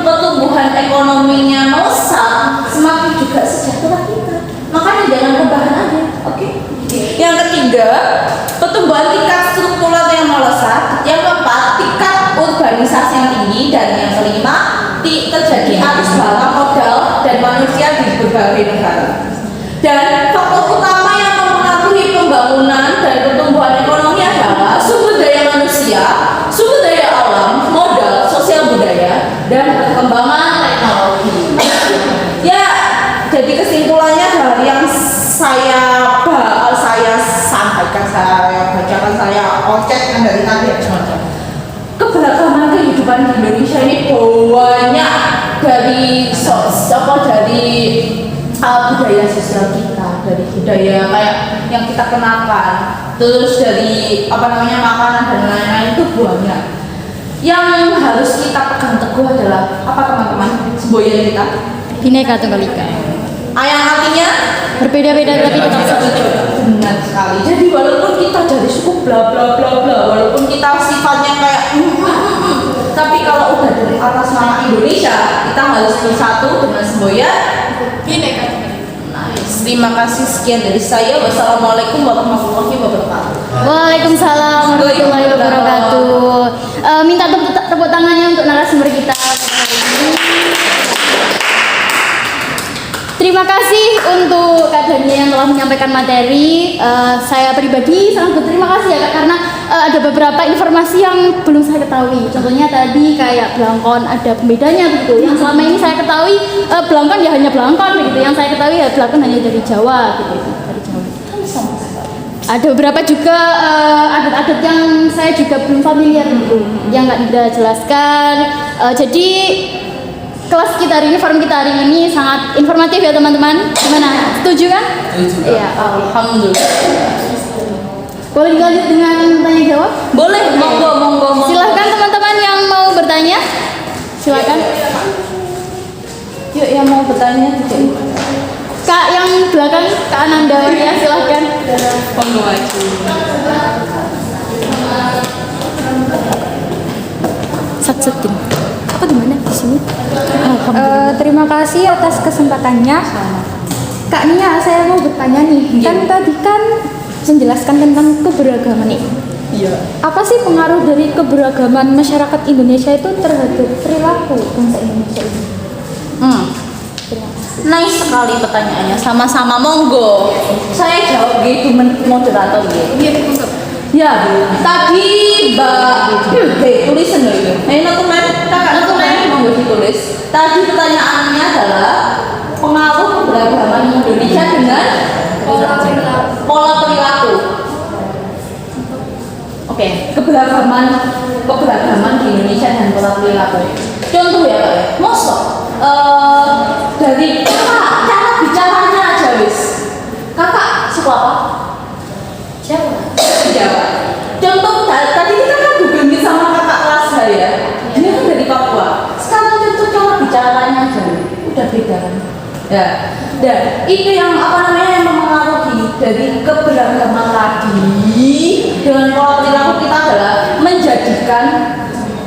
pertumbuhan ekonominya melesat, semakin juga sejahtera kita. Makanya jangan rebahan aja, oke? Yang ketiga, pertumbuhan tingkat struktural yang melesat. Yang keempat, tingkat urbanisasi yang tinggi. Dan yang kelima, terjadi arus bawah modal dan manusia di berbagai negara. Dan faktor utama yang mempengaruhi pembangunan dan pertumbuhan ekonomi adalah sumber daya manusia, sumber daya alam, modal, sosial budaya, dan perkembangan teknologi. Ya, jadi kesimpulannya dari yang saya sampaikan, saya bacakan, saya ocetkan dari tadi, keberagaman kehidupan di Indonesia ini banyak dari budaya sosial kita, dari budaya kayak yang kita kenakan, terus dari makanan dan lain-lain itu banyak. Yang harus kita pegang teguh adalah apa teman-teman? Semboyan kita Bhinneka Tunggal Ika. yang artinya Berbeda-beda tapi tetap satu. benar sekali. Jadi walaupun kita dari suku bla bla bla bla, walaupun kita sifatnya kayak tapi kalau udah dari atas nama Indonesia, kita harus bersatu dengan semboyan Bhinneka Tunggal Ika. Nice. Terima kasih, sekian dari saya. Wassalamualaikum warahmatullahi wabarakatuh. Waalaikumsalam warahmatullahi wabarakatuh. Minta tepuk tangannya untuk narasumber kita pada hari ini. Terima kasih untuk Kak Dania yang telah menyampaikan materi. Saya pribadi sangat berterima kasih ya Kak, karena ada beberapa informasi yang belum saya ketahui. Contohnya tadi kayak Blangkon ada pembedanya begitu. Yang selama ini saya ketahui Blangkon ya hanya Blangkon begitu. Yang saya ketahui ya Blangkon hanya dari Jawa gitu. Dari Jawa. Ada beberapa juga adat-adat yang saya juga belum familiar gitu, yang nggak Dinda jelaskan. Jadi kelas kita hari ini, forum kita hari ini sangat informatif ya teman-teman. Gimana? Setuju kan? Setuju. Iya. Alhamdulillah. Boleh dilanjut dengan tanya jawab? Boleh, monggo. Silahkan teman-teman yang mau bertanya. Silakan. Yuk yang mau bertanya. Kak yang belakang, Kak Ananda ya, silahkan. Monggo maju. Sat-setin. Apa di mana? Di sini. Terima kasih atas kesempatannya. Kak Nia, saya mau bertanya nih. Kan tadi kan menjelaskan tentang keberagaman nih. Iya. Apa sih pengaruh dari keberagaman masyarakat Indonesia itu terhadap perilaku bangsa Indonesia ini? Nice sekali pertanyaannya. Sama-sama monggo. Saya jawab gitu moderator gitu. Ya, tadi Mbak tulisan loh itu. Notumen, kakak notumen monggo ditulis. Tadi pertanyaannya adalah pengaruh keberagaman Indonesia dengan pola perilaku. Oke, keberagaman di Indonesia dan pola perilaku. Contoh ya Kak, mosok dari cara bicaranya aja wis. Kakak suka apa? Jawa. Contoh tadi kita kan googling sama kakak kelas saya. Dia kan dari Papua. Sekarang contoh cara bicaranya aja, udah beda kan? Ya, dan itu yang yang mempengaruhi dari keberagaman tadi dengan pola perilaku kita adalah menjadikan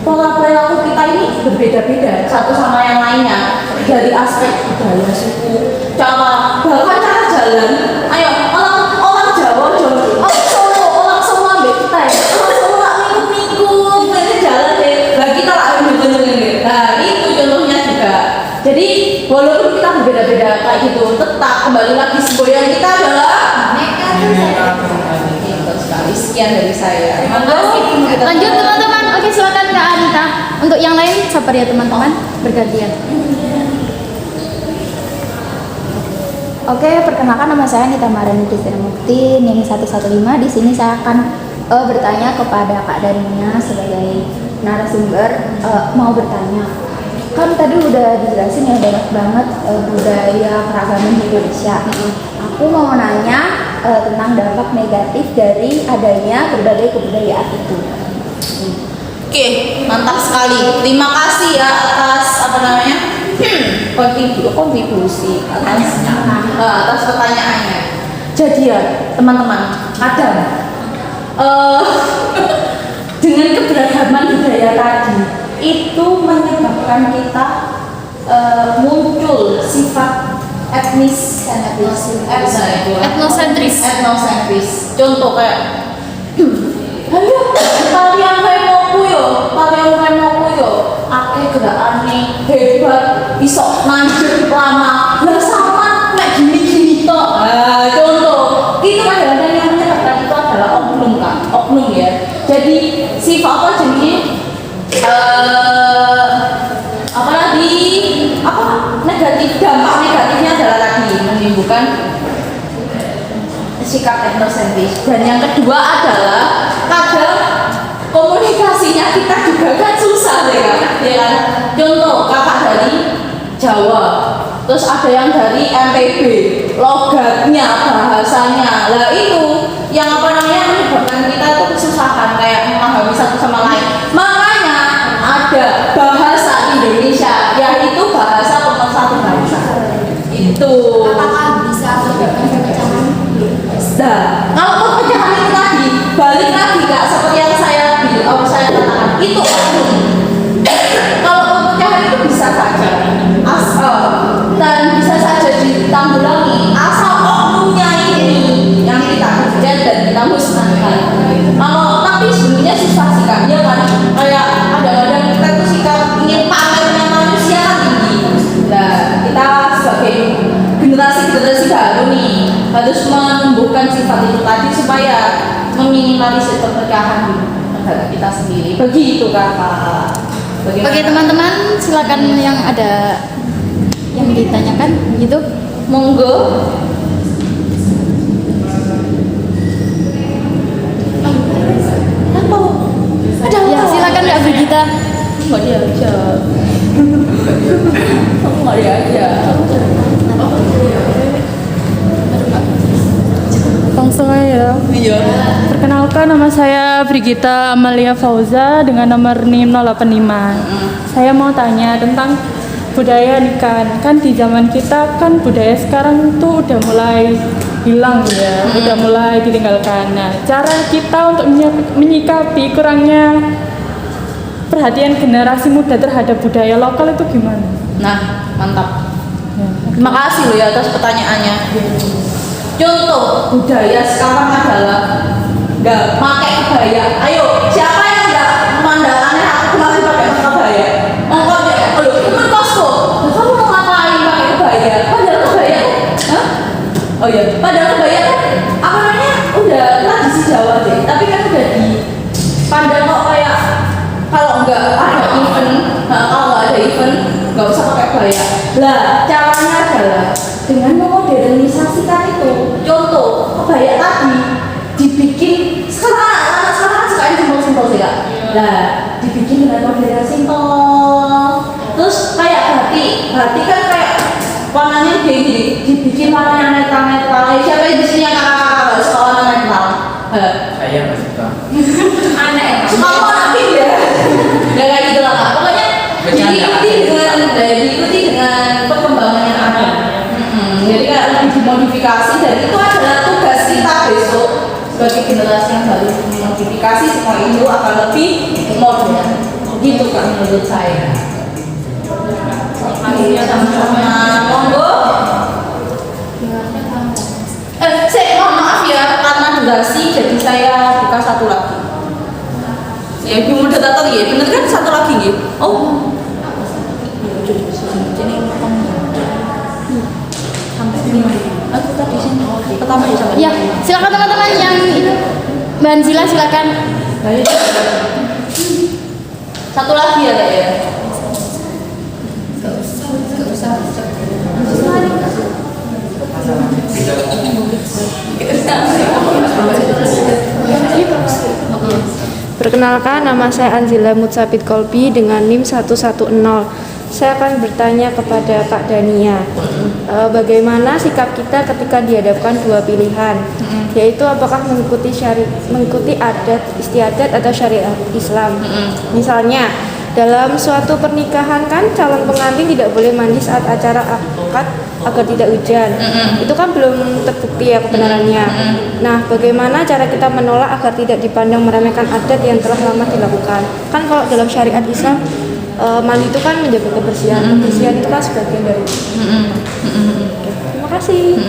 pola perilaku kita ini berbeda-beda satu sama yang lainnya, dari aspek budaya, suku, bahkan cara jalan. Ayo orang Jawa, orang Solo ambil kita ya, orang Solo lah ngikut ini jalan deh. Nah kita lah bener-bener ini. Nah itu contohnya juga. Jadi walaupun kita berbeda-beda kayak gitu, tetap kembali lagi semboyan kita adalah Pintar sekali. Sekian dari saya. Lanjut teman-teman. Oke, silakan Kak Anita. Untuk yang lain sabar ya teman-teman, bergantian. Oke, perkenalkan nama saya Nita Mariani Kristina Mukti, NIM 115. Di sini saya akan bertanya kepada Kak Darinia sebagai narasumber. Mau bertanya, kan tadi udah dijelasin ya banyak banget budaya keragaman di Indonesia. Aku mau nanya tentang dampak negatif dari adanya berbagai kebudayaan itu. Oke, mantap sekali. Terima kasih ya atas kontribusi atas pertanyaannya. Jadi ya teman-teman, dengan keberagaman budaya tadi itu menyebabkan kita muncul sifat etnosentris. Contoh kayak ayo kalian kayak mau yo akeh gerakane hebat iso lanjut lama lah sama nek gini tok. Contoh itu kadang-kadang yang menyebabkan itu adalah oknum ya. Jadi sifat dampak negatifnya adalah tadi menimbulkan sikap etnosentris. Dan yang kedua adalah kadang komunikasinya kita juga kan susah ya kan? Contoh kakak dari Jawa, terus ada yang dari NTB, logatnya, bahasanya, lah itu yang menyebabkan kita itu kesusahan kayak memahami satu sama lain. Makanya ada bahasa Indonesia, yaitu bahasa pemersatu bangsa. Itu. Apakah bisa menyebabkan perpecahan? Nah, kalau perpecahan itu tadi balik lagi Kak, seperti yang saya katakan, itu oknum. Kalau perpecahan itu bisa saja dan bisa saja ditanggulangi asal oknumnya ini yang kita kerjakan dan kita musnahkan. Tapi sebenarnya susah sih Kak, ya kan? Kayak kadang-kadang kita tuh sikap ingin pamernya manusia tinggi. Nah, kita sebagai generasi baru nih harus menumbuhkan sifat itu tadi supaya meminimalisir perpecahan di negara kita sendiri. Begitu Kakak. Oke teman-teman, silakan yang ada yang ditanyakan gitu. Monggo. nggak diajak. Aku nggak diajak. Langsung aja. Iya. Perkenalkan, nama saya Brigita Amalia Fauza dengan nomor NIM 085. Saya mau tanya tentang budaya nikah. Kan di zaman kita kan budaya sekarang tuh udah mulai hilang ya, udah mulai ditinggalkan. Nah, cara kita untuk menyikapi kurangnya perhatian generasi muda terhadap budaya lokal itu gimana? Nah, mantap. Terima kasih loh ya atas pertanyaannya. Contoh budaya sekarang adalah nggak pakai kebaya. Ayo, siapa yang nggak pemandangannya aku masih pakai kebaya? Monggo deh. Aduh, temen kosku. Kamu mau ngapain pakai kebaya? Padahal kebaya, hah? Oh iya, padahal kebaya kan apa namanya udah tradisi Jawa deh. Tapi kan udah dipandang kok kayak kalau nggak ada event, kalau nggak ada event nggak usah pakai kebaya. Lah, caranya adalah dengan memodernisasikan itu. Contoh, kebaya tadi dibikin sekarang anak sekarang suka yang simpel-simpel sih kak. Lah, dibikin dengan model yang simpel. Terus kayak batik kan kayak warnanya kayak gini, dibikin warna yang netral. Siapa yang di sini yang kakak suka warna netral? Saya nggak suka. Aneh. Suka warna pink ya? Nggak kayak gitu lah kak. Pokoknya diikuti dengan perkembangan yang ada. Jadi kayak lebih dimodifikasi dan itu adalah tugas kita besok sebagai generasi yang baru memodifikasi semua itu akan lebih modern. Gitu kan menurut saya. Sama-sama. Monggo. Mohon maaf ya karena durasi jadi saya buka satu lagi. Ya, di moderator ya, bener kan satu lagi ya? Oh. Aku tadi sini pertama ya sampai. Ya, silakan teman-teman yang itu. Mbak Anzila silakan. Satu lagi ya kak ya. Perkenalkan, nama saya Anzila Mutsapit Kolbi dengan NIM 110. Saya akan bertanya kepada Kak Dania, bagaimana sikap kita ketika dihadapkan dua pilihan, yaitu apakah mengikuti adat istiadat atau syariat Islam. Misalnya, dalam suatu pernikahan kan calon pengantin tidak boleh mandi saat acara akad agar tidak hujan. Itu kan belum terbukti ya kebenarannya. Nah, bagaimana cara kita menolak agar tidak dipandang meremehkan adat yang telah lama dilakukan? Kan kalau dalam syariat Islam mandi itu kan menjaga kebersihan. Kebersihan itu kan sebagian dari. Terima kasih.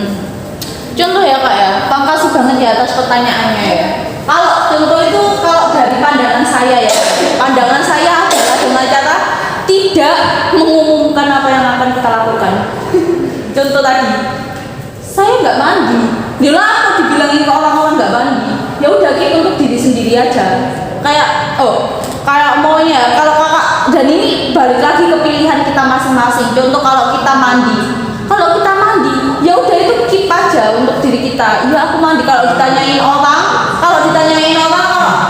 Contoh ya kak ya, makasih banget ya atas pertanyaannya ya. Kalau contoh itu kalau dari pandangan saya ya, pandangan saya adalah dengan cara tidak mengumumkan apa yang akan kita lakukan. Contoh tadi, saya nggak mandi, dia apa dibilangin ke orang-orang nggak mandi, ya udah gitu untuk diri sendiri aja. Kayak maunya kalau kakak dan ini balik lagi ke pilihan kita masing-masing. Contoh kalau kita mandi ya udah itu keep aja untuk diri kita. Iya aku mandi. Kalau ditanyain orang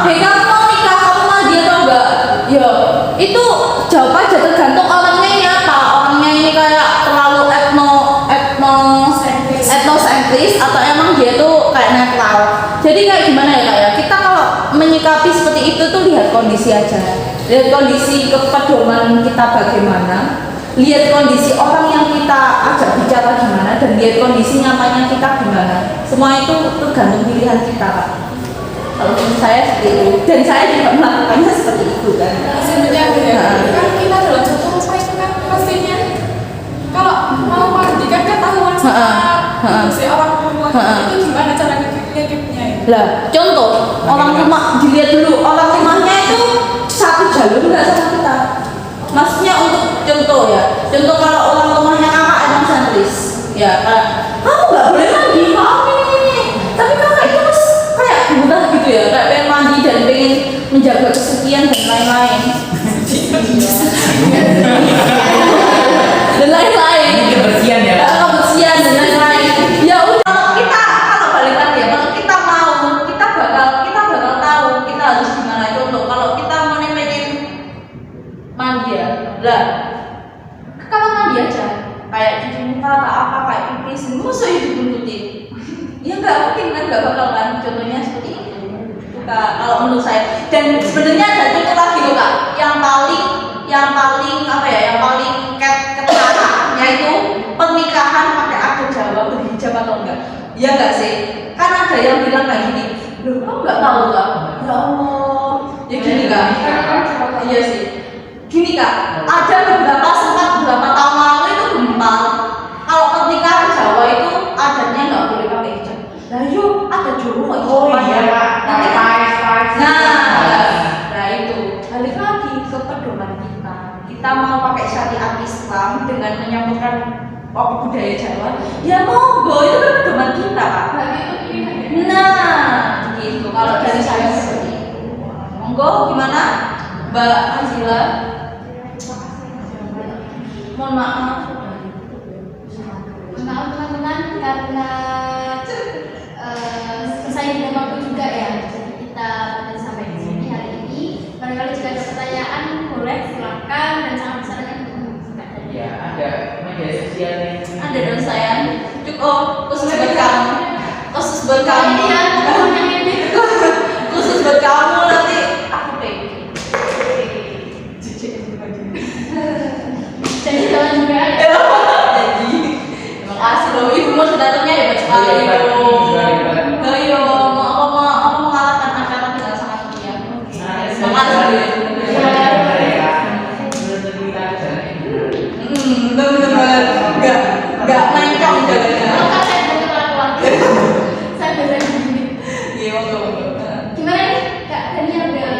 hei kamu mau nikah, kamu mandi atau enggak, ya itu jawab aja tergantung orangnya ini apa. Orangnya ini kayak terlalu etnosentris atau emang dia tuh kayak netral. Jadi kayak gimana ya kak ya, kita kalau menyikapi seperti itu tuh lihat kondisi aja, lihat kondisi kepedoman kita bagaimana, lihat kondisi orang yang kita ajak bicara gimana, dan lihat kondisi nyamannya kita gimana. Semua itu tergantung pilihan kita kak. Kalau menurut saya seperti itu, dan saya juga melakukannya seperti itu kan. Sebenarnya kan kita dalam satu rumah itu kan pastinya kalau mau mandi kan ketahuan sama si orang tua itu gimana cara ngekipnya ya? Lah, contoh orang rumah dilihat dulu, orang rumahnya itu satu jalur nggak sama kita. Maksudnya untuk contoh ya, contoh kalau orang rumahnya kakak emang sentris, ya kayak kamu nggak boleh mandi, kamu ini. Tapi kakak itu mas kayak mudah gitu ya, kayak pengen mandi dan pengen menjaga kesucian dan lain-lain. Dan lain-lain. Kebersihan ya. Kebersihan dan lain-lain. Ya udah kalau balik lagi ya, kalau kita mau, kita bakal tahu kita harus gimana. Contoh kalau kita mau pengen Kak, kalau menurut saya. Dan sebenarnya ada itu lagi loh Kak, yang paling apa ya, yang paling ketara yaitu pernikahan pakai adat Jawa berhijab atau enggak. Iya enggak sih? Kan ada yang bilang kayak gini, loh kamu enggak tahu Kak? Ya Allah, ya gini Kak. Iya sih. Gini Kak, ada beberapa tahun lalu itu gempal. Kalau pernikahan Jawa itu adatnya nggak boleh pakai hijab. Nah yuk, ada Jawa kok hijab. Oh iya Pak, Nanti Pak. nah itu balik lagi ke pedoman kita. Kita mau pakai syariat Islam dengan menyambungkan budaya Jawa. Ya monggo, itu kan pedoman kita Pak. Nah, gitu. Kalau dari saya seperti itu. Monggo, gimana Mbak Azila? Mohon maaf. Maaf teman-teman karena saya tidak mampu juga ya, jadi kita akan sampai di sini hari ini. Barangkali jika ada pertanyaan boleh silakan dan sangat besarnya Ya ada media sosial yang Ada dong sayang. Cukup khusus buat kamu. Khusus buat kamu. Khusus buat kamu nanti aku pengen. jadi jalan juga ya. Jadi terima kasih loh ibu mau datangnya hebat sekali loh. Ayo mau mengalahkan acara dengan sangat mulia. Terima kasih. Bener-bener nggak mencong jalannya. Kalau saya ada kelakuan, saya biasanya begini. Iya monggo. Gimana nih Kak Dania udah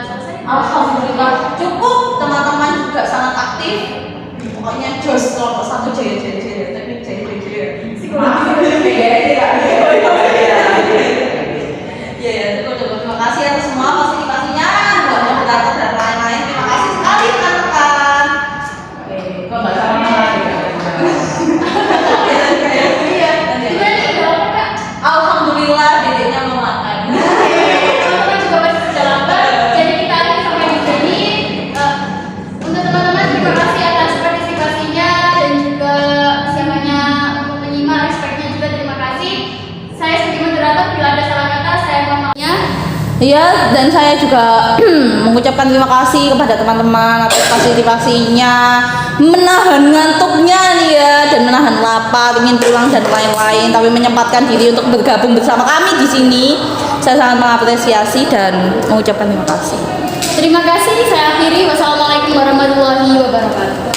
selesai? Alhamdulillah cukup, teman-teman juga sangat aktif. Pokoknya jos kelompok 1 jaya tapi jaya. Psikologi. Iya cukup. Terima kasih atas semua partisipasinya. Nggak mau berantem dan lain-lain. Terima kasih sekali rekan-rekan. kok nggak sama Iya. Gimana nih udah apa Kak? Alhamdulillah dedeknya mau makan. Teman-teman juga masih sudah lambat, jadi kita akan sampai di sini. Untuk teman-teman terima kasih atas partisipasinya dan juga siapanya untuk menyimak, respectnya juga terima kasih. Saya sebagai moderator bila ada salah kata saya mohon maafnya. Iya, dan saya juga mengucapkan terima kasih kepada teman-teman atas partisipasinya, menahan ngantuknya nih ya, dan menahan lapar, ingin pulang dan lain-lain, tapi menyempatkan diri untuk bergabung bersama kami di sini. Saya sangat mengapresiasi dan mengucapkan terima kasih. Terima kasih, saya akhiri. Wassalamualaikum warahmatullahi wabarakatuh.